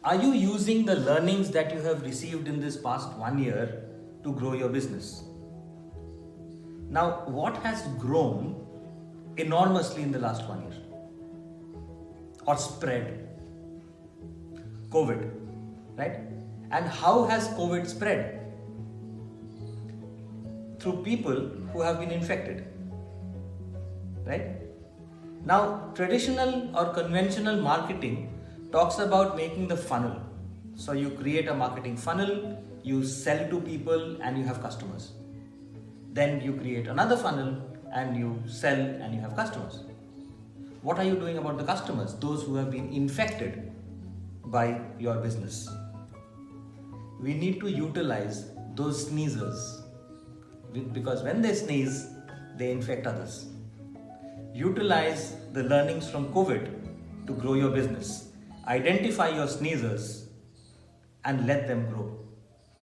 Are you using the learnings that you have received in this past 1 year to grow your business? Now, what has grown enormously in the last 1 year or spread? COVID, right? And how has COVID spread? Through people who have been infected, right? Now, traditional or conventional marketing talks about making the funnel. So you create a marketing funnel, you sell to people and you have customers. Then you create another funnel and you sell and you have customers. What are you doing about the customers, those who have been infected by your business? We need to utilize those sneezers because when they sneeze, they infect others. Utilize the learnings from COVID to grow your business. Identify your sneezers and let them grow.